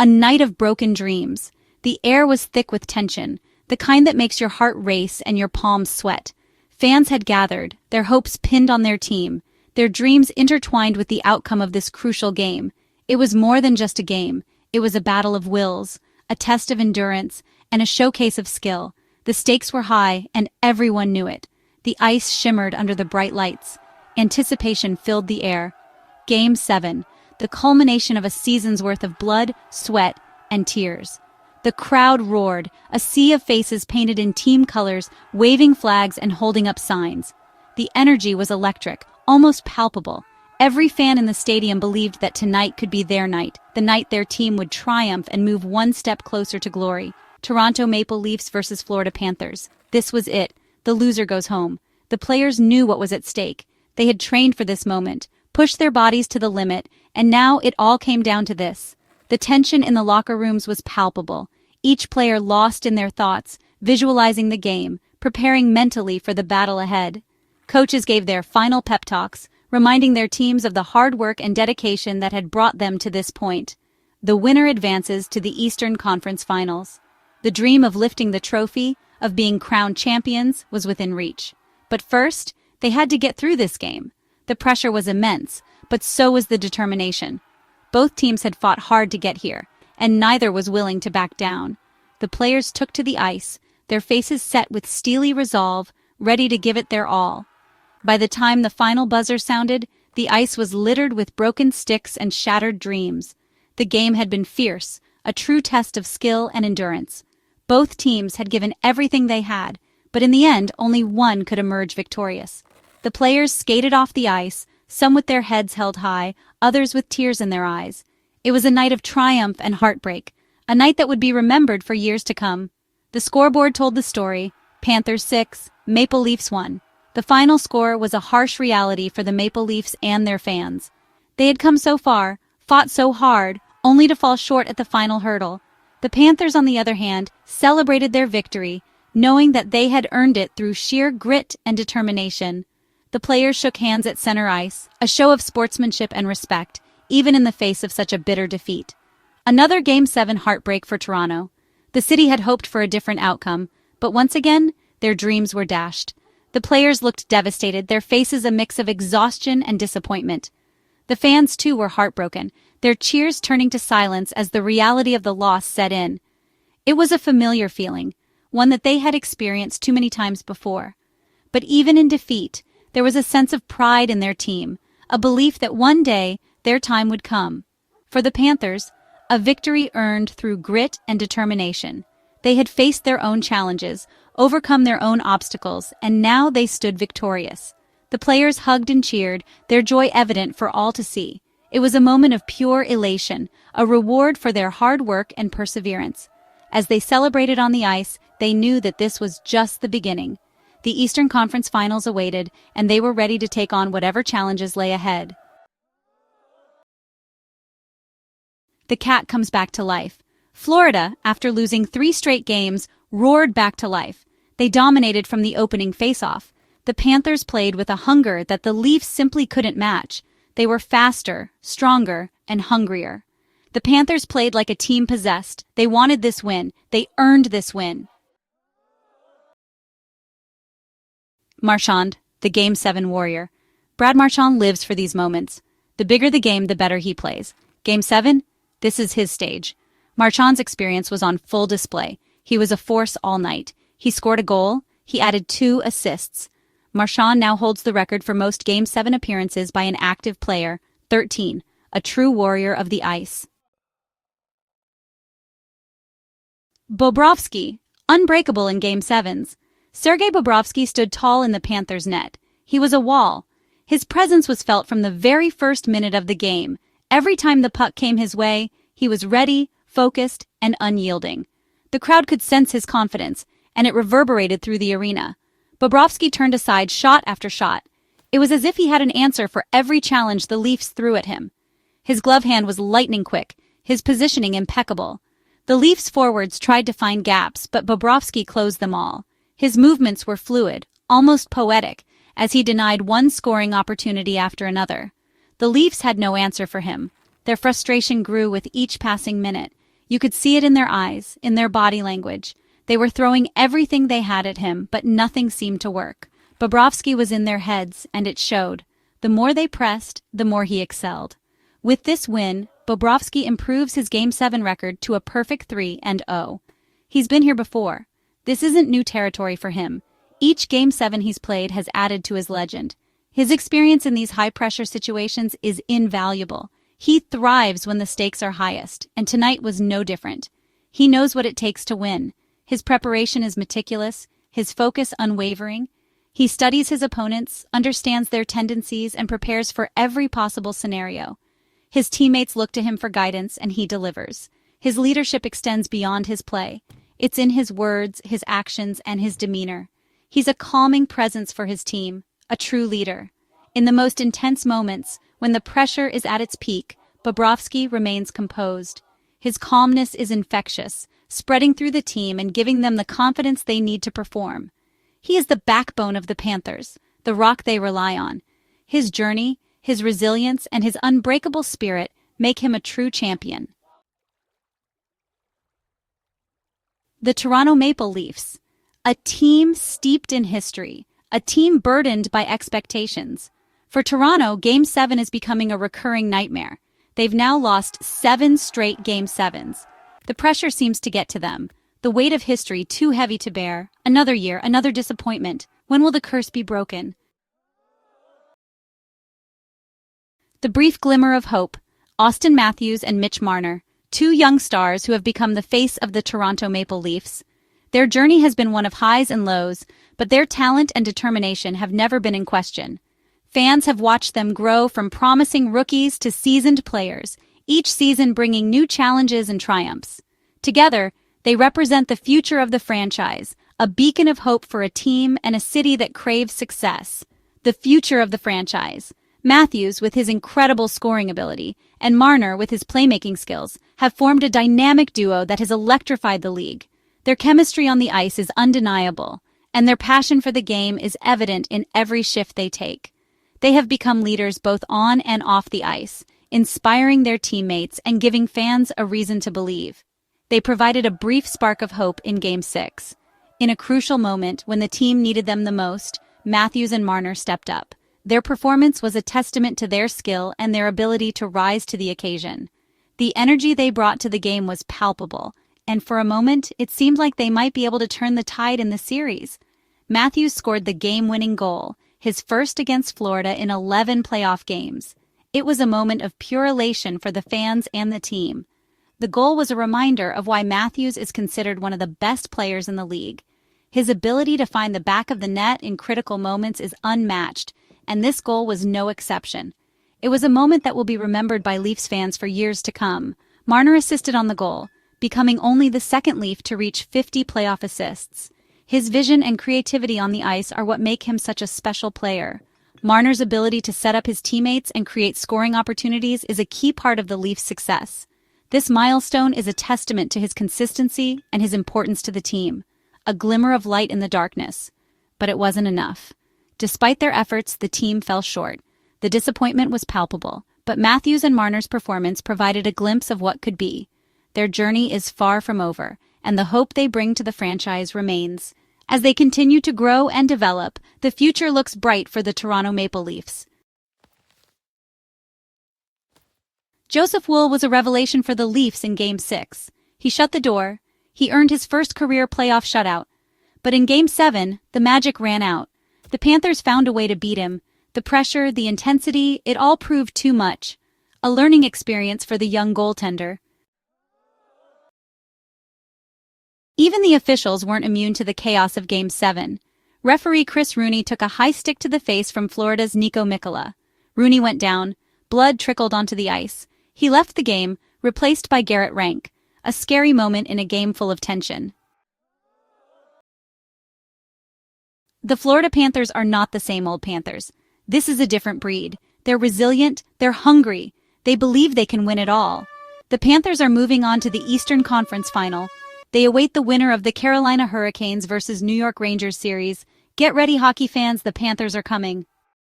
A night of broken dreams. The air was thick with tension, the kind that makes your heart race and your palms sweat. Fans had gathered, their hopes pinned on their team, their dreams intertwined with the outcome of this crucial game. It was more than just a game. It was a battle of wills, a test of endurance, and a showcase of skill. The stakes were high, and everyone knew it. The ice shimmered under the bright lights. Anticipation filled the air. Game 7, the culmination of a season's worth of blood, sweat, and tears. The crowd roared, a sea of faces painted in team colors, waving flags and holding up signs. The energy was electric, almost palpable. Every fan in the stadium believed that tonight could be their night, the night their team would triumph and move one step closer to glory. Toronto Maple Leafs versus Florida Panthers. This was it. The loser goes home. The players knew what was at stake. They had trained for this moment, pushed their bodies to the limit, and now it all came down to this. The tension in the locker rooms was palpable, each player lost in their thoughts, visualizing the game, preparing mentally for the battle ahead. Coaches gave their final pep talks, reminding their teams of the hard work and dedication that had brought them to this point. The winner advances to the Eastern Conference Finals. The dream of lifting the trophy, of being crowned champions, was within reach. But first, they had to get through this game. The pressure was immense, but so was the determination. Both teams had fought hard to get here, and neither was willing to back down. The players took to the ice, their faces set with steely resolve, ready to give it their all. By the time the final buzzer sounded, the ice was littered with broken sticks and shattered dreams. The game had been fierce, a true test of skill and endurance. Both teams had given everything they had, but in the end, only one could emerge victorious. The players skated off the ice, some with their heads held high, others with tears in their eyes. It was a night of triumph and heartbreak, a night that would be remembered for years to come. The scoreboard told the story: Panthers 6, Maple Leafs 1. The final score was a harsh reality for the Maple Leafs and their fans. They had come so far, fought so hard, only to fall short at the final hurdle. The Panthers, on the other hand, celebrated their victory, knowing that they had earned it through sheer grit and determination. The players shook hands at center ice, a show of sportsmanship and respect, even in the face of such a bitter defeat. Another Game 7 heartbreak for Toronto. The city had hoped for a different outcome, but once again, their dreams were dashed. The players looked devastated, their faces a mix of exhaustion and disappointment. The fans, too, were heartbroken, their cheers turning to silence as the reality of the loss set in. It was a familiar feeling, one that they had experienced too many times before. But even in defeat, there was a sense of pride in their team, a belief that one day their time would come. For the Panthers, a victory earned through grit and determination. They had faced their own challenges, overcome their own obstacles, and now they stood victorious. The players hugged and cheered, their joy evident for all to see. It was a moment of pure elation, a reward for their hard work and perseverance. As they celebrated on the ice, they knew that this was just the beginning. The Eastern Conference Finals awaited, and they were ready to take on whatever challenges lay ahead. The Cat comes back to life. Florida, after losing 3 straight games, roared back to life. They dominated from the opening face-off. The Panthers played with a hunger that the Leafs simply couldn't match. They were faster, stronger, and hungrier. The Panthers played like a team possessed. They wanted this win. They earned this win. Marchand, the Game 7 warrior. Brad Marchand lives for these moments. The bigger the game, the better he plays. Game 7? This is his stage. Marchand's experience was on full display. He was a force all night. He scored a goal. He added 2 assists. Marchand now holds the record for most Game 7 appearances by an active player, 13, a true warrior of the ice. Bobrovsky, unbreakable in Game 7s. Sergei Bobrovsky stood tall in the Panthers' net. He was a wall. His presence was felt from the very first minute of the game. Every time the puck came his way, he was ready, focused, and unyielding. The crowd could sense his confidence, and it reverberated through the arena. Bobrovsky turned aside shot after shot. It was as if he had an answer for every challenge the Leafs threw at him. His glove hand was lightning quick, his positioning impeccable. The Leafs forwards tried to find gaps, but Bobrovsky closed them all. His movements were fluid, almost poetic, as he denied one scoring opportunity after another. The Leafs had no answer for him. Their frustration grew with each passing minute. You could see it in their eyes, in their body language. They were throwing everything they had at him, but nothing seemed to work. Bobrovsky was in their heads, and it showed. The more they pressed, the more he excelled. With this win, Bobrovsky improves his Game 7 record to a perfect 3-0. He's been here before. This isn't new territory for him. Each Game 7 he's played has added to his legend. His experience in these high-pressure situations is invaluable. He thrives when the stakes are highest, and tonight was no different. He knows what it takes to win. His preparation is meticulous, his focus unwavering. He studies his opponents, understands their tendencies, and prepares for every possible scenario. His teammates look to him for guidance, and he delivers. His leadership extends beyond his play. It's in his words, his actions, and his demeanor. He's a calming presence for his team, a true leader. In the most intense moments, when the pressure is at its peak, Bobrovsky remains composed. His calmness is infectious, spreading through the team and giving them the confidence they need to perform. He is the backbone of the Panthers, the rock they rely on. His journey, his resilience, and his unbreakable spirit make him a true champion. The Toronto Maple Leafs. A team steeped in history, a team burdened by expectations. For Toronto, Game 7 is becoming a recurring nightmare. They've now lost 7 straight Game 7s. The pressure seems to get to them. The weight of history too heavy to bear. Another year, another disappointment. When will the curse be broken? The brief glimmer of hope. Auston Matthews and Mitch Marner, 2 young stars who have become the face of the Toronto Maple Leafs. Their journey has been one of highs and lows, but their talent and determination have never been in question. Fans have watched them grow from promising rookies to seasoned players, each season bringing new challenges and triumphs. Together, they represent the future of the franchise, a beacon of hope for a team and a city that craves success. The future of the franchise. Matthews, with his incredible scoring ability, and Marner, with his playmaking skills, have formed a dynamic duo that has electrified the league. Their chemistry on the ice is undeniable, and their passion for the game is evident in every shift they take. They have become leaders both on and off the ice, inspiring their teammates and giving fans a reason to believe. They provided a brief spark of hope in Game 6. In a crucial moment when the team needed them the most, Matthews and Marner stepped up. Their performance was a testament to their skill and their ability to rise to the occasion. The energy they brought to the game was palpable, and for a moment, it seemed like they might be able to turn the tide in the series. Matthews scored the game-winning goal, his first against Florida in 11 playoff games. It was a moment of pure elation for the fans and the team. The goal was a reminder of why Matthews is considered one of the best players in the league. His ability to find the back of the net in critical moments is unmatched, and this goal was no exception. It was a moment that will be remembered by Leafs fans for years to come. Marner assisted on the goal, becoming only the second Leaf to reach 50 playoff assists. His vision and creativity on the ice are what make him such a special player. Marner's ability to set up his teammates and create scoring opportunities is a key part of the Leafs' success. This milestone is a testament to his consistency and his importance to the team, a glimmer of light in the darkness. But it wasn't enough. Despite their efforts, the team fell short. The disappointment was palpable, but Matthews and Marner's performance provided a glimpse of what could be. Their journey is far from over, and the hope they bring to the franchise remains. As they continue to grow and develop, the future looks bright for the Toronto Maple Leafs. Joseph Woll was a revelation for the Leafs in Game 6. He shut the door. He earned his first career playoff shutout. But in Game 7, the magic ran out. The Panthers found a way to beat him. The pressure, the intensity, it all proved too much. A learning experience for the young goaltender. Even the officials weren't immune to the chaos of Game 7. Referee Chris Rooney took a high stick to the face from Florida's Nico Mikkola. Rooney went down. Blood trickled onto the ice. He left the game, replaced by Garrett Rank. A scary moment in a game full of tension. The Florida Panthers are not the same old Panthers. This is a different breed. They're resilient, they're hungry, they believe they can win it all. The Panthers are moving on to the Eastern Conference Final. They await the winner of the Carolina Hurricanes versus New York Rangers series. Get ready, hockey fans, the Panthers are coming.